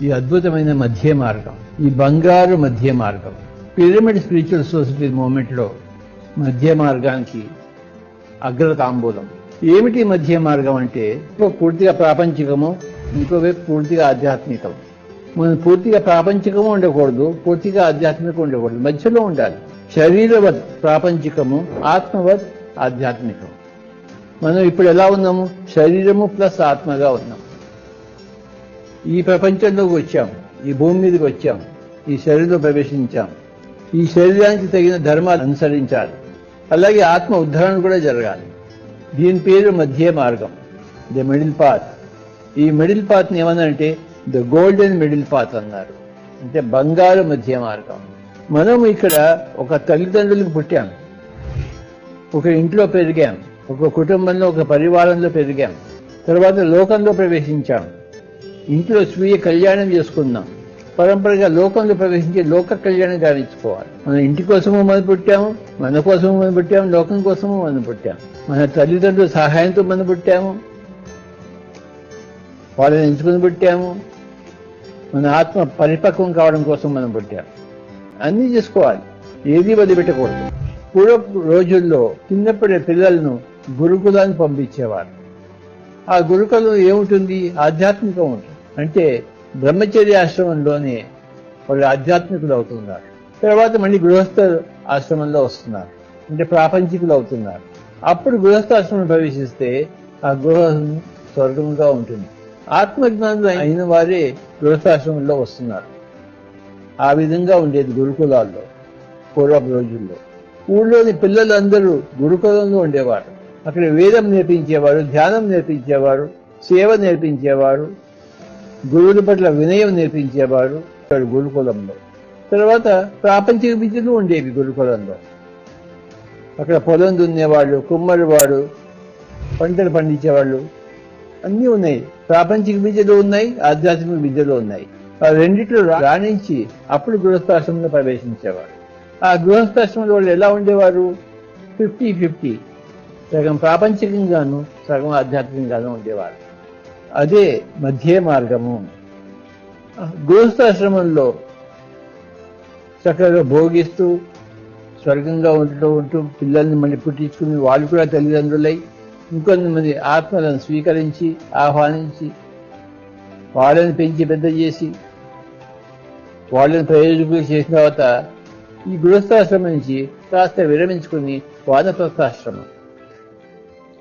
ఈ అద్భుతమైన మధ్య మార్గం, ఈ బంగారు మధ్య మార్గం. పిరమిడ్ స్పిరిచువల్ సొసైటీ మూవ్మెంట్లో మధ్య మార్గానికి అగ్రతాంబూలం. ఏమిటి మధ్య మార్గం అంటే, పూర్తిగా ప్రాపంచికము, ఇంకోవైపు పూర్తిగా ఆధ్యాత్మికం. మనం పూర్తిగా ప్రాపంచికము ఉండకూడదు, పూర్తిగా ఆధ్యాత్మికం ఉండకూడదు, మధ్యలో ఉండాలి. శరీరవత్ ప్రాపంచికము, ఆత్మవత్ ఆధ్యాత్మికం. మనం ఇప్పుడు ఎలా ఉన్నాము? శరీరము ప్లస్ ఆత్మగా ఉన్నాం. ఈ ప్రపంచంలోకి వచ్చాం, ఈ భూమి మీదకి వచ్చాం, ఈ శరీరంలో ప్రవేశించాం. ఈ శరీరానికి తగిన ధర్మాలు అనుసరించాలి. అలాగే ఆత్మ ఉద్ధరణ కూడా జరగాలి. దీని పేరు మధ్య మార్గం, ద మిడిల్ పాత్. ఈ మిడిల్ పాత్ని ఏమన్నారంటే ద గోల్డెన్ మిడిల్ పాత్ అన్నారు, అంటే బంగారు మధ్య మార్గం. మనం ఇక్కడ ఒక తల్లిదండ్రులకు పుట్టాం, ఒక ఇంట్లో పెరిగాం, ఒక కుటుంబంలో, ఒక పరివారంలో పెరిగాం. తర్వాత లోకంలో ప్రవేశించాం, ఇంట్లో స్వీయ కళ్యాణం చేసుకున్నాం. పరంపరగా లోకంలో ప్రవేశించి లోక కళ్యాణం గావించుకోవాలి. మన ఇంటి కోసము మనం పుట్టాము, మన కోసము మనం పుట్టాము, లోకం కోసము మనం పుట్టాము. మన తల్లిదండ్రుల సహాయంతో మనం పుట్టాము, వాళ్ళని ఎంచుకుని పుట్టాము. మన ఆత్మ పరిపక్వం కావడం కోసం మనం పుట్టాము. అన్నీ చేసుకోవాలి, ఏది వదిలిపెట్టకూడదు. పూర్వపు రోజుల్లో చిన్నప్పుడే పిల్లలను గురుకులాన్ని పంపించేవారు. ఆ గురుకులం ఏముంటుంది? ఆధ్యాత్మికం ఉంటుంది. అంటే బ్రహ్మచర్య ఆశ్రమంలోనే వాళ్ళు ఆధ్యాత్మికులు అవుతున్నారు. తర్వాత మళ్ళీ గృహస్థ ఆశ్రమంలో వస్తున్నారు, అంటే ప్రాపంచికులు అవుతున్నారు. అప్పుడు గృహస్థాశ్రమం ప్రవేశిస్తే ఆ గృహం స్వర్గంగా ఉంటుంది. ఆత్మజ్ఞానులు అయిన వారే గృహస్థాశ్రమంలో వస్తున్నారు. ఆ విధంగా ఉండేది గురుకులాల్లో పూర్వపు రోజుల్లో. ఊళ్ళోని పిల్లలందరూ గురుకులంలో ఉండేవారు. అక్కడ వేదం నేర్పించేవారు, ధ్యానం నేర్పించేవారు, సేవ నేర్పించేవారు, గురువుల పట్ల వినయం నేర్పించేవారు గురుకులంలో. తర్వాత ప్రాపంచిక విద్యలు ఉండేవి గురుకులంలో. అక్కడ పొలం దున్నేవాళ్ళు, కుమ్మరివాడు, పంటలు పండించేవాళ్ళు అన్నీ ఉన్నాయి. ప్రాపంచిక విద్యలు ఉన్నాయి, ఆధ్యాత్మిక విద్యలు ఉన్నాయి. ఆ రెండిట్లో రాణించి అప్పుడు గృహస్థాశ్రమంలో ప్రవేశించేవారు. ఆ గృహస్థాశ్రమంలో వాళ్ళు ఎలా ఉండేవారు? 50-50, సగం ప్రాపంచికంగాను సగం ఆధ్యాత్మికంగాను ఉండేవారు. అదే మధ్య మార్గము. గృహస్థాశ్రమంలో చక్కగా భోగిస్తూ స్వర్గంగా ఉంటూ పిల్లల్ని మళ్ళీ పుట్టించుకుని వాళ్ళు కూడా తల్లిదండ్రులై ఇంకొంతమంది ఆత్మలను స్వీకరించి ఆహ్వానించి వాళ్ళని పెంచి పెద్ద చేసి వాళ్ళని ప్రయోజకులు చేసిన తర్వాత ఈ గృహస్థాశ్రమం నుంచి కాస్త విరమించుకుని వానప్రస్థాశ్రమం,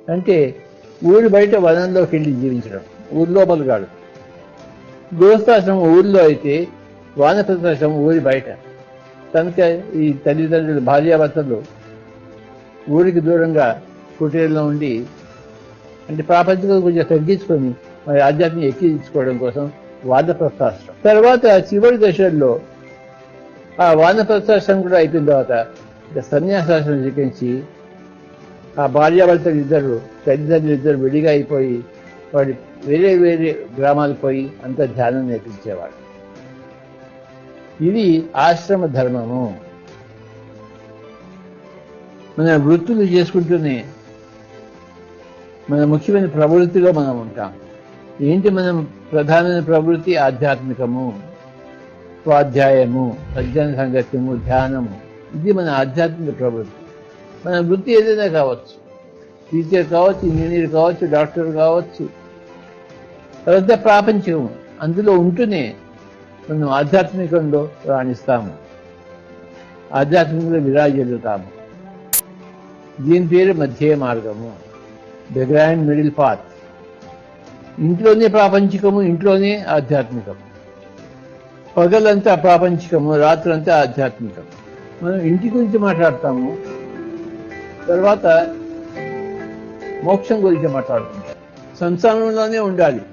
అంటే ఊరి బయట వనంలోకి వెళ్ళి జీవించడం, ఊరి లోపల కాదు. గృహస్థాశ్రమం ఊరిలో అయితే వానప్రస్థాశ్రమం ఊరి బయట. కనుక ఈ తల్లిదండ్రులు భార్యాభర్తలు ఊరికి దూరంగా కుటీరంలో ఉండి, అంటే ప్రాపంచిక కొంచెం తగ్గించుకొని మరి ఆధ్యాత్మిక ఎక్కించుకోవడం కోసం వానప్రస్థాశ్రమం. తర్వాత చివరి దశల్లో ఆ వానప్రస్థాశ్రమం కూడా అయిపోయిన తర్వాత సన్యాసాశ్రమం స్వీకరించి ఆ భార్యాభర్తలు ఇద్దరు, తల్లిదండ్రులు ఇద్దరు విడిగా అయిపోయి వాడి వేరే వేరే గ్రామాలకు పోయి అంత ధ్యానం నేర్పించేవాడు. ఇది ఆశ్రమ ధర్మము. మన వృత్తులు చేసుకుంటూనే మన ముఖ్యమైన ప్రవృత్తిలో మనం ఉంటాం. ఏంటి మనం ప్రధానమైన ప్రవృత్తి? ఆధ్యాత్మికము, స్వాధ్యాయము, సజ్జన సంగత్యము, ధ్యానము. ఇది మన ఆధ్యాత్మిక ప్రవృత్తి. మన వృత్తి ఏదైనా కావచ్చు, టీచర్ కావచ్చు, ఇంజనీర్ కావచ్చు, డాక్టర్ కావచ్చు, తర్వాత ప్రాపంచికము. అందులో ఉంటూనే మనం ఆధ్యాత్మికంలో రాణిస్తాము, ఆధ్యాత్మికంలో విరాజిల్లుతాము. దీని పేరు మధ్య మార్గము, ద గ్రాండ్ మిడిల్ పాత్. ఇంట్లోనే ప్రాపంచికము, ఇంట్లోనే ఆధ్యాత్మికము. పగలంతా ప్రాపంచికము, రాత్రంతా ఆధ్యాత్మికం. మనం ఇంటి గురించి మాట్లాడతాము, తర్వాత మోక్షం గురించి మాట్లాడుకుంటాం. సంసారంలోనే ఉండాలి,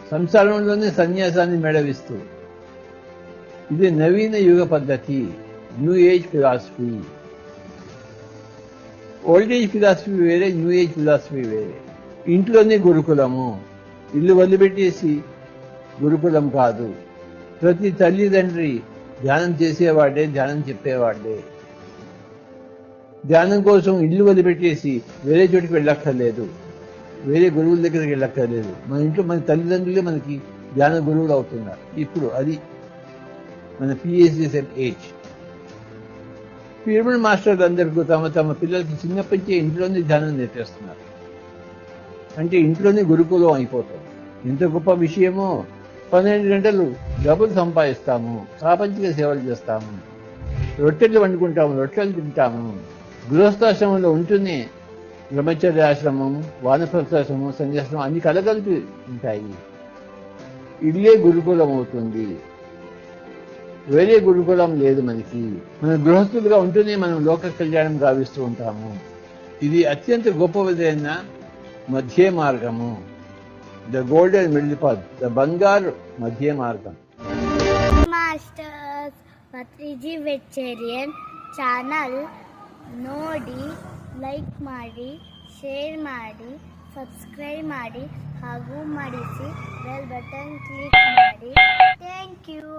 సంసారంలోనే సన్యాసాన్ని మెడవిస్తూ. ఇది నవీన యుగ పద్ధతి, new age philosophy. Old age philosophy వేరే, న్యూ ఏజ్ ఫిలాసఫీ వేరే. ఇంట్లోనే గురుకులము, ఇల్లు వదిలిపెట్టేసి గురుకులం కాదు. ప్రతి తల్లిదండ్రి ధ్యానం చేసేవాడే, ధ్యానం చెప్పేవాడే. ధ్యానం కోసం ఇల్లు వదిలిపెట్టేసి వేరే చోటికి వెళ్ళక్కర్లేదు, వేరే గురువుల దగ్గరికి వెళ్ళక్కర్లేదు. మన ఇంట్లో మన తల్లిదండ్రులే మనకి ధ్యాన గురువులు అవుతున్నారు. ఇప్పుడు అది మన పిహెచ్డి ఏజ్. పిరమిడ్ మాస్టర్లు అందరికీ తమ తమ పిల్లలకి చిన్నప్పటి నుంచి ఇంట్లోనే ధ్యానం నేర్పిస్తున్నారు. అంటే ఇంట్లోనే గురుకులం అయిపోతాం. ఇంత గొప్ప విషయమో. 12 గంటలు డబ్బులు సంపాదిస్తాము, ప్రాపంచిక సేవలు చేస్తాము, రొట్టెలు వండుకుంటాము, రొట్టెలు తింటాము. గృహస్థాశ్రమంలో ఉంటూనే బ్రహ్మచర్యాశ్రమం, వానప్రస్థాశ్రమం, సన్యాశ్రమం అన్ని కలగలిపి ఉంటాయి. ఇల్లే గురుకులం అవుతుంది. వేరే గురుకులం లేదు మనకి. మన గృహస్థులుగా ఉంటూనే మనం లోక కళ్యాణం గావిస్తూ ఉంటాము. ఇది అత్యంత గొప్పదైన మధ్య మార్గము, the golden middle path, the బంగారు మధ్య మార్గం. ಮಾಸ್ಟರ್ಸ್ ಪತ್ರಿಜಿ ವೆಜಿಟೇರಿಯನ್ ಚಾನಲ್ ನೋಡಿ, ಲೈಕ್ ಮಾಡಿ, ಶೇರ್ ಮಾಡಿ, ಸಬ್ಸ್ಕ್ರೈಬ್ ಮಾಡಿ ಹಾಗೂ ಮಾಡಿಸಿ ಬೆಲ್ ಬಟನ್ ಕ್ಲಿಕ್ ಮಾಡಿ. Thank you.